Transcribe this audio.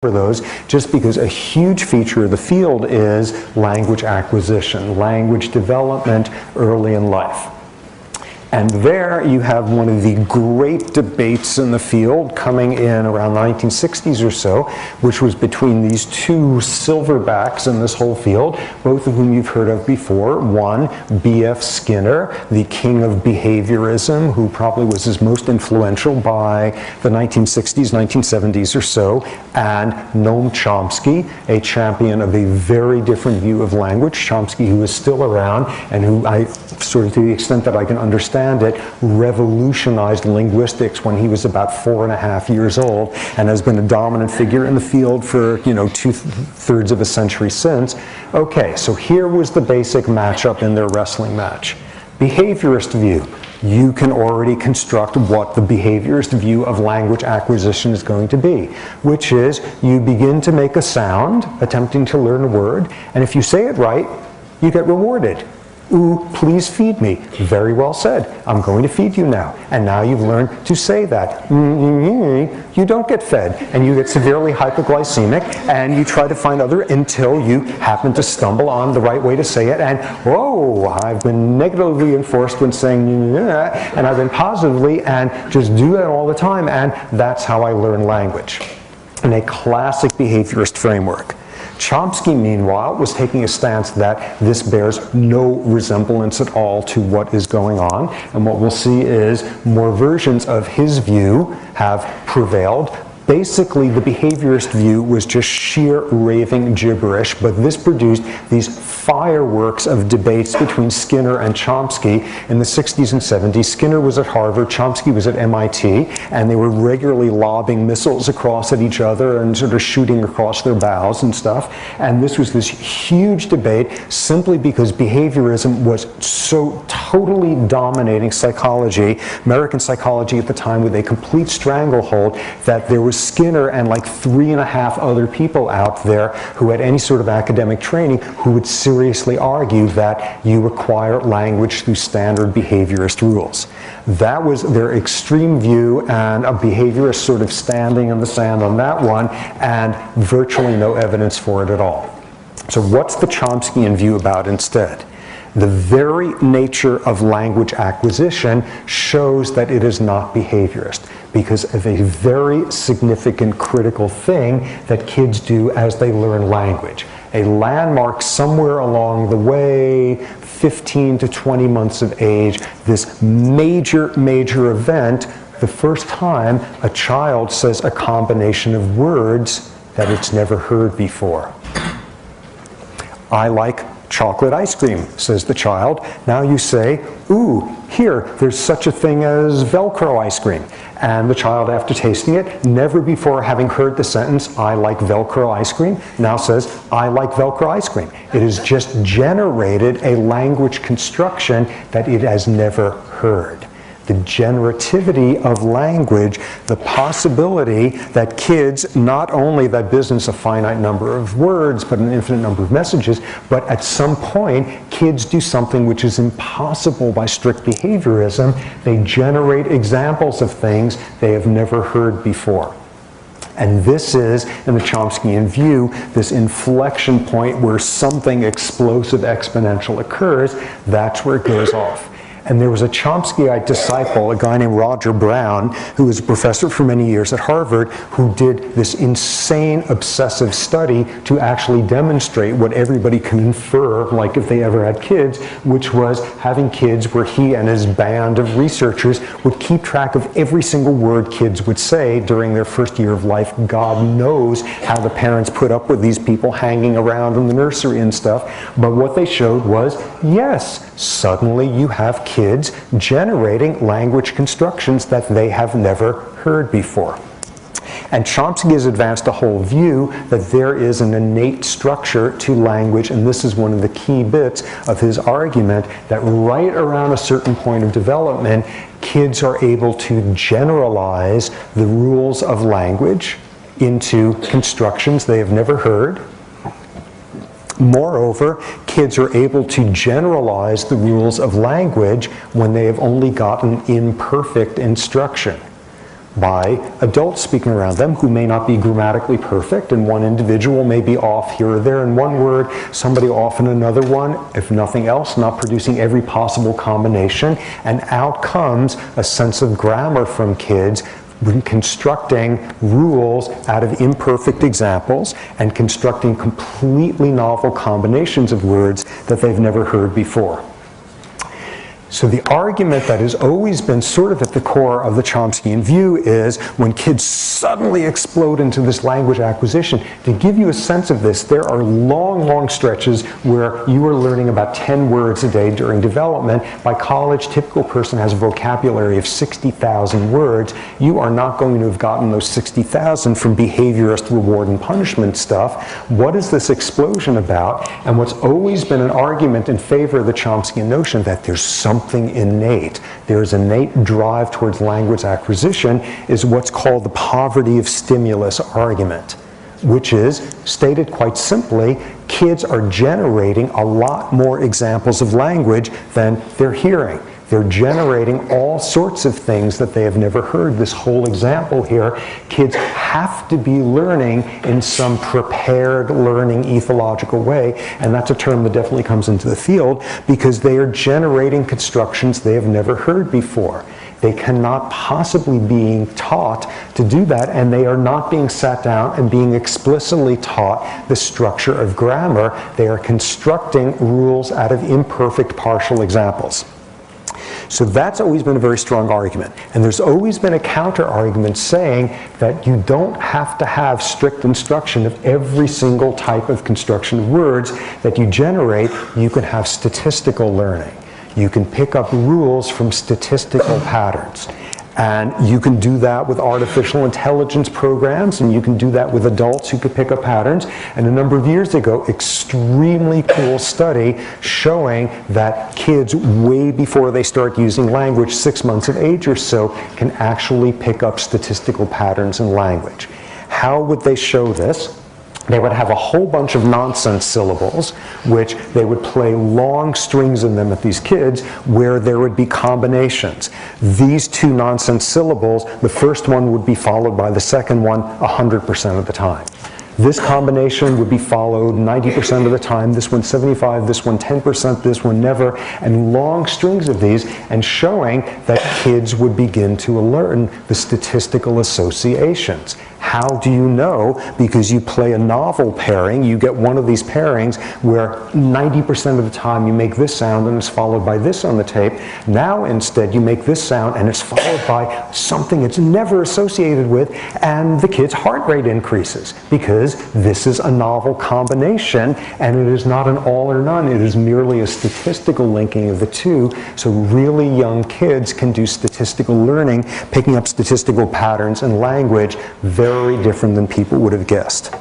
those just because a huge feature of the field is language acquisition, language development early in life. And there you have one of the great debates in the field coming in around the 1960s or so, which was between these two silverbacks in this whole field, both of whom you've heard of before. One, B.F. Skinner, the king of behaviorism, who probably was his most influential by the 1960s, 1970s or so, and Noam Chomsky, a champion of a very different view of language. Chomsky, who is still around and who I, sort of to the extent that I can understand it, revolutionized linguistics when he was about 4.5 years old and has been a dominant figure in the field for, 2/3 of a century since. Okay, so here was the basic matchup in their wrestling match. Behaviorist view. You can already construct what the behaviorist view of language acquisition is going to be, which is you begin to make a sound, attempting to learn a word, and if you say it right, you get rewarded. Ooh, please feed me. Very well said. I'm going to feed you now. And now you've learned to say that. You don't get fed. And you get severely hypoglycemic. And you try to find other until you happen to stumble on the right way to say it. And, whoa, I've been negatively reinforced when saying, and I've been positively, and just do that all the time. And that's how I learn language. In a classic behaviorist framework. Chomsky, meanwhile, was taking a stance that this bears no resemblance at all to what is going on. And what we'll see is more versions of his view have prevailed. Basically, the behaviorist view was just sheer raving gibberish, but this produced these fireworks of debates between Skinner and Chomsky in the 60s and 70s. Skinner was at Harvard, Chomsky was at MIT, and they were regularly lobbing missiles across at each other and sort of shooting across their bows and stuff. And this was this huge debate simply because behaviorism was so totally dominating psychology, American psychology at the time, with a complete stranglehold that there was Skinner and like 3.5 other people out there who had any sort of academic training who would seriously argue that you acquire language through standard behaviorist rules. That was their extreme view, and a behaviorist sort of standing in the sand on that one, and virtually no evidence for it at all. So what's the Chomskyan view about instead? The very nature of language acquisition shows that it is not behaviorist because of a very significant critical thing that kids do as they learn language. A landmark somewhere along the way, 15 to 20 months of age, this major event, the first time a child says a combination of words that it's never heard before. I like chocolate ice cream, says the child. Now you say, ooh, here, there's such a thing as Velcro ice cream. And the child, after tasting it, never before having heard the sentence, I like Velcro ice cream, now says, I like Velcro ice cream. It has just generated a language construction that it has never heard. The generativity of language, the possibility that kids, not only that business a finite number of words, but an infinite number of messages, but at some point, kids do something which is impossible by strict behaviorism. They generate examples of things they have never heard before. And this is, in the Chomskyan view, this inflection point where something explosive, exponential occurs. That's where it goes off. And there was a Chomskyite disciple, a guy named Roger Brown, who was a professor for many years at Harvard, who did this insane obsessive study to actually demonstrate what everybody can infer, like if they ever had kids, which was having kids where he and his band of researchers would keep track of every single word kids would say during their first year of life. God knows how the parents put up with these people hanging around in the nursery and stuff. But what they showed was, yes, suddenly you have kids generating language constructions that they have never heard before. And Chomsky has advanced a whole view that there is an innate structure to language, and this is one of the key bits of his argument, that right around a certain point of development, kids are able to generalize the rules of language into constructions they have never heard. Moreover, kids are able to generalize the rules of language when they have only gotten imperfect instruction. by adults speaking around them who may not be grammatically perfect, and one individual may be off here or there in one word, somebody off in another one, if nothing else, not producing every possible combination, and out comes a sense of grammar from kids, constructing rules out of imperfect examples and constructing completely novel combinations of words that they've never heard before. So the argument that has always been sort of at the core of the Chomskyan view is when kids suddenly explode into this language acquisition. To give you a sense of this, there are long, long stretches where you are learning about 10 words a day during development. By college, typical person has a vocabulary of 60,000 words. You are not going to have gotten those 60,000 from behaviorist reward and punishment stuff. What is this explosion about? And what's always been an argument in favor of the Chomskyan notion that there's something innate, there's innate drive towards language acquisition, is what's called the poverty of stimulus argument, which is, stated quite simply, kids are generating a lot more examples of language than they're hearing. They're generating all sorts of things that they have never heard. This whole example here, kids have to be learning in some prepared learning ethological way, and that's a term that definitely comes into the field because they are generating constructions they have never heard before. They cannot possibly be taught to do that, and they are not being sat down and being explicitly taught the structure of grammar. They are constructing rules out of imperfect partial examples. So that's always been a very strong argument. And there's always been a counter-argument saying that you don't have to have strict instruction of every single type of construction of words that you generate. You can have statistical learning. You can pick up rules from statistical patterns. And you can do that with artificial intelligence programs, and you can do that with adults who could pick up patterns. And a number of years ago, extremely cool study showing that kids way before they start using language, 6 months of age or so, can actually pick up statistical patterns in language. How would they show this? They would have a whole bunch of nonsense syllables, which they would play long strings in them at these kids, where there would be combinations. These two nonsense syllables, the first one would be followed by the second one 100% of the time. This combination would be followed 90% of the time, this one 75%, this one 10%, this one never, and long strings of these, and showing that kids would begin to learn the statistical associations. How do you know? Because you play a novel pairing, you get one of these pairings where 90% of the time you make this sound and it's followed by this on the tape. Now instead you make this sound and it's followed by something it's never associated with, and the kid's heart rate increases because this is a novel combination, and it is not an all or none, it is merely a statistical linking of the two. So really young kids can do statistical learning, picking up statistical patterns in language, very different than people would have guessed.